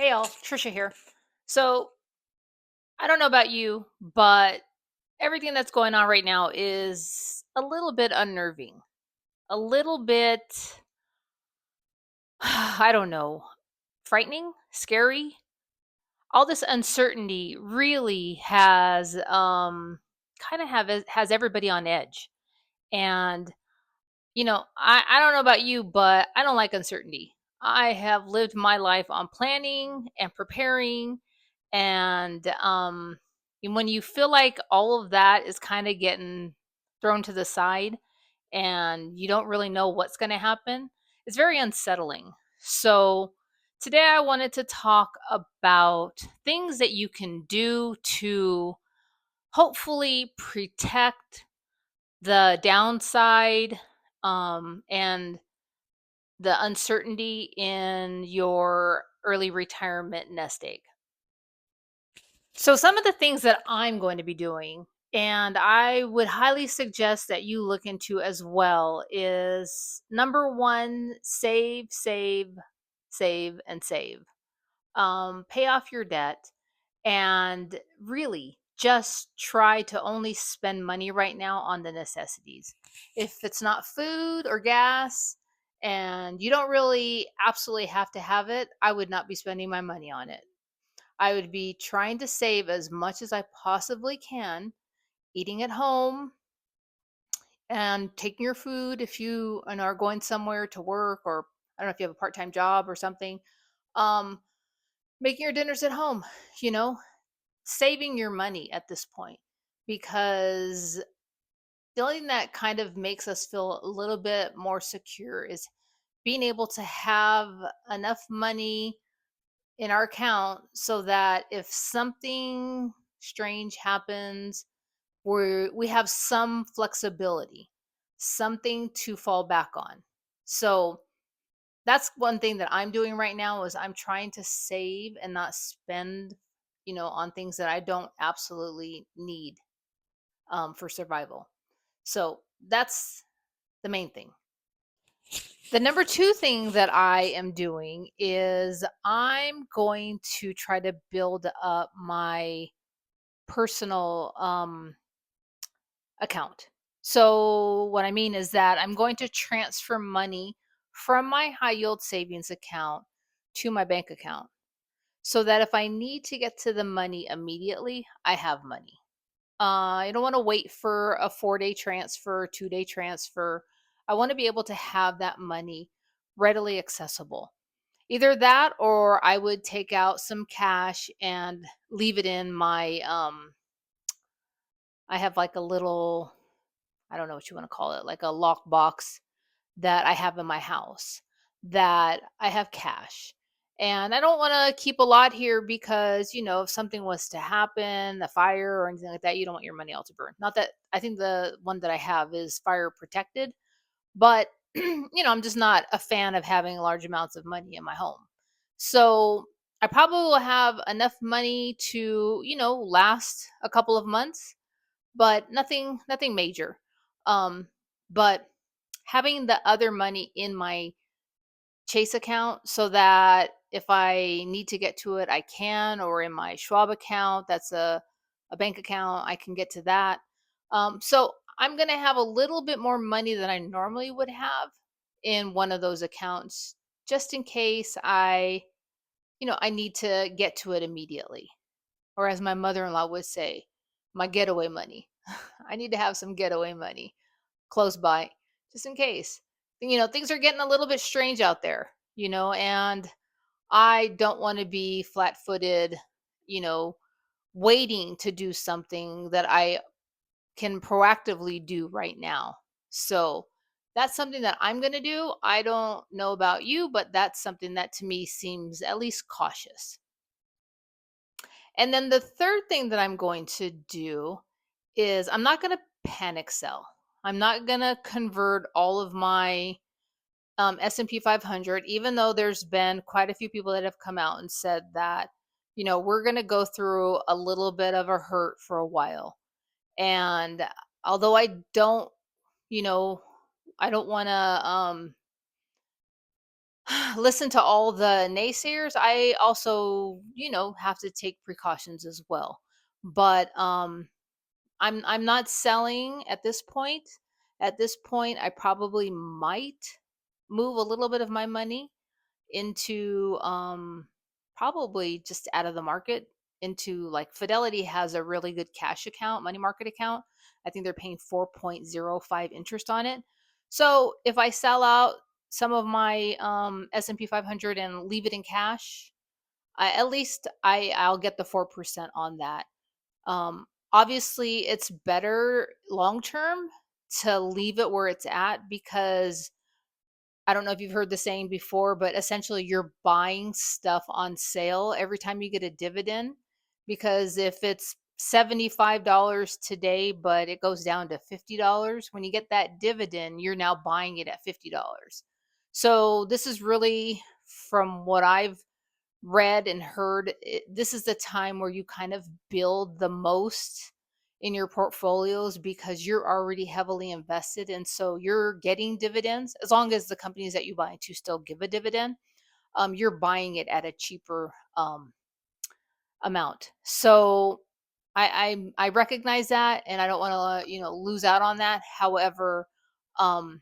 Hey all, Trisha here. So I don't know about you, but everything that's going on right now is a little bit unnerving. A little bit, I don't know, frightening, scary. All this uncertainty really has everybody on edge. And I don't know about you, but I don't like uncertainty. I have lived my life on planning and preparing, and when you feel like all of that is kind of getting thrown to the side and you don't really know what's going to happen, it's very unsettling. So, today I wanted to talk about things that you can do to hopefully protect the downside and the uncertainty in your early retirement nest egg. So, some of the things that I'm going to be doing, and I would highly suggest that you look into as well, is number one, save, save, save, and save. Pay off your debt and really just try to only spend money right now on the necessities. If it's not food or gas and you don't really absolutely have to have it, I would not be spending my money on it. I would be trying to save as much as I possibly can, eating at home and taking your food if you are going somewhere to work, or I don't know if you have a part-time job or something. Um, Making your dinners at home, you know, saving your money at this point, because the only thing that kind of makes us feel a little bit more secure is being able to have enough money in our account so that if something strange happens, we have some flexibility, something to fall back on. So that's one thing that I'm doing right now is I'm trying to save and not spend, on things that I don't absolutely need for survival. So that's the main thing. The number two thing that I am doing is I'm going to try to build up my personal account. So, what I mean is that I'm going to transfer money from my high yield savings account to my bank account so that if I need to get to the money immediately, I have money. I don't want to wait for a 4-day transfer, 2-day transfer. I want to be able to have that money readily accessible. Either that, or I would take out some cash and leave it in my I have like a little, I don't know what you want to call it, like a lock box that I have in my house that I have cash. And I don't want to keep a lot here because, if something was to happen, a fire or anything like that, you don't want your money all to burn. Not that I think the one that I have is fire protected, but I'm just not a fan of having large amounts of money in my home. So I probably will have enough money to, last a couple of months, but nothing major. But having the other money in my Chase account so that if I need to get to it, I can, or in my Schwab account, that's a bank account, I can get to that. So I'm going to have a little bit more money than I normally would have in one of those accounts, just in case I need to get to it immediately. Or as my mother-in-law would say, my getaway money. I need to have some getaway money close by just in case. Things are getting a little bit strange out there, and I don't want to be flat-footed, you know, waiting to do something that I can proactively do right now. So that's something that I'm going to do. I don't know about you, but that's something that to me seems at least cautious. And then the third thing that I'm going to do is I'm not going to panic sell. I'm not going to convert all of my S&P 500, even though there's been quite a few people that have come out and said that, we're going to go through a little bit of a hurt for a while. And although you know, I don't want to listen to all the naysayers. I also, have to take precautions as well. But I'm not selling at this point. At this point, I probably might move a little bit of my money into probably just out of the market into, like, Fidelity has a really good cash account, money market account. I think they're paying 4.05 interest on it. So if I sell out some of my S&P 500 and leave it in cash, at least I'll get the 4% on that. Obviously, it's better long term to leave it where it's at, because I don't know if you've heard the saying before, but essentially you're buying stuff on sale every time you get a dividend. Because if it's $75 today, but it goes down to $50, when you get that dividend, you're now buying it at $50. So this is really, from what I've read and heard, this is the time where you kind of build the most in your portfolios, because you're already heavily invested, and so you're getting dividends. As long as the companies that you buy into still give a dividend, you're buying it at a cheaper amount. So I recognize that, and I don't want to lose out on that. However, um,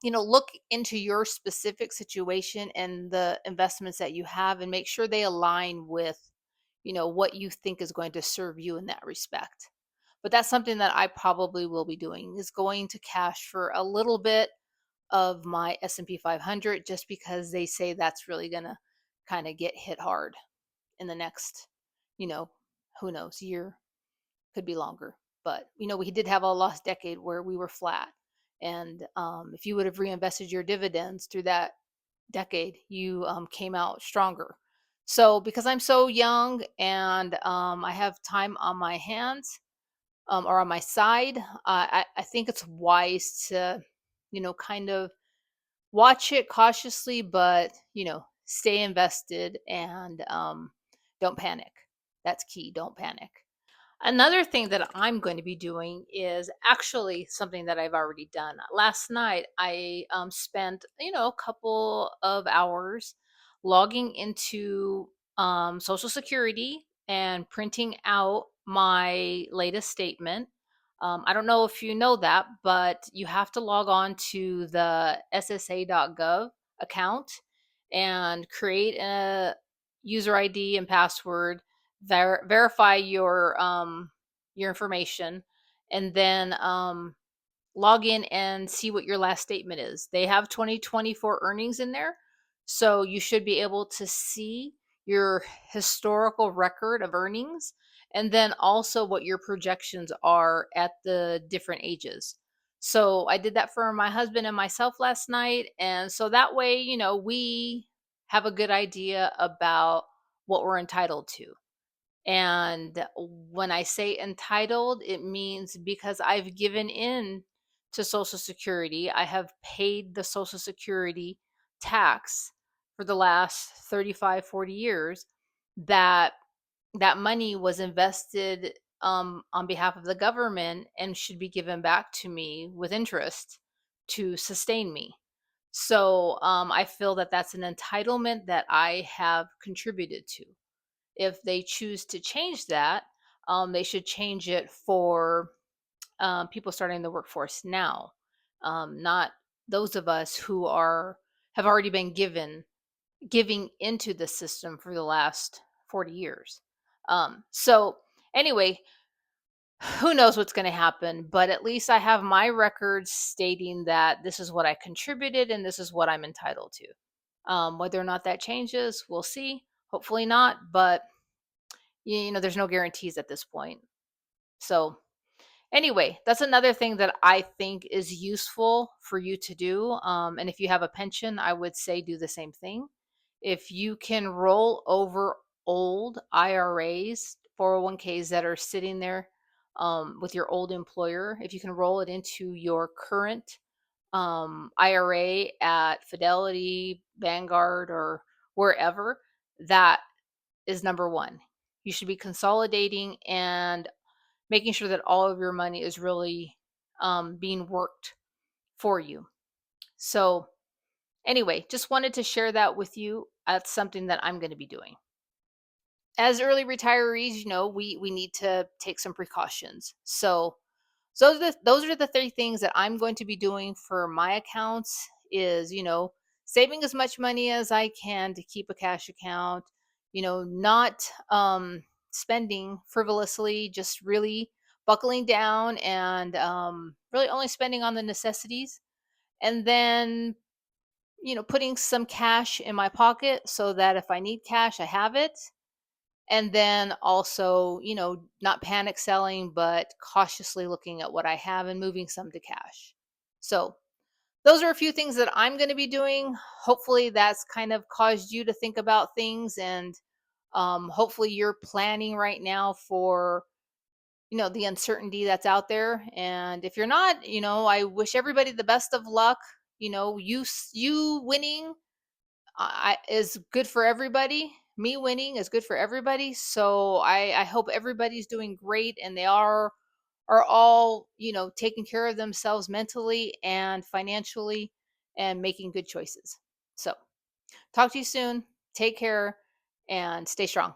look into your specific situation and the investments that you have, and make sure they align with, what you think is going to serve you in that respect. But that's something that I probably will be doing, is going to cash for a little bit of my S&P 500, just because they say that's really going to kind of get hit hard in the next, you know, who knows, year, could be longer. But we did have a lost decade where we were flat, and if you would have reinvested your dividends through that decade, you came out stronger. So because I'm so young and I have time on my hands, or on my side, I think it's wise to, kind of watch it cautiously, but stay invested, and don't panic. That's key. Don't panic. Another thing that I'm going to be doing is actually something that I've already done. Last night, I spent, a couple of hours logging into Social Security and printing out my latest statement. I don't know if you know that, but you have to log on to the ssa.gov account and create a user ID and password, verify your information, and then log in and see what your last statement is. They have 2024 earnings in there, so you should be able to see your historical record of earnings, and then also what your projections are at the different ages. So I did that for my husband and myself last night, and so that way, we have a good idea about what we're entitled to. And when I say entitled, it means because I've given in to Social Security, I have paid the Social Security tax for the last 35, 40 years, that that money was invested on behalf of the government and should be given back to me with interest to sustain me. So I feel that that's an entitlement that I have contributed to. If they choose to change that, they should change it for people starting the workforce now, not those of us who have already been giving into the system for the last 40 years. So anyway, who knows what's going to happen, but at least I have my records stating that this is what I contributed and this is what I'm entitled to. Whether or not that changes, we'll see. Hopefully not, but there's no guarantees at this point. So anyway, that's another thing that I think is useful for you to do. And if you have a pension, I would say do the same thing. If you can roll over old IRAs, 401ks that are sitting there with your old employer, if you can roll it into your current IRA at Fidelity, Vanguard, or wherever, that is number one. You should be consolidating and making sure that all of your money is really being worked for you. So Anyway, just wanted to share that with you. That's something that I'm going to be doing. As early retirees, we need to take some precautions. So those are the three things that I'm going to be doing for my accounts is, saving as much money as I can to keep a cash account, not spending frivolously, just really buckling down and really only spending on the necessities. And then, putting some cash in my pocket so that if I need cash, I have it. And then also, not panic selling, but cautiously looking at what I have and moving some to cash. So, those are a few things that I'm going to be doing. Hopefully, that's kind of caused you to think about things, and hopefully, you're planning right now for the uncertainty that's out there. And if you're not, I wish everybody the best of luck. You winning is good for everybody. Me winning is good for everybody. So I hope everybody's doing great, and they are all taking care of themselves mentally and financially and making good choices. So talk to you soon. Take care and stay strong.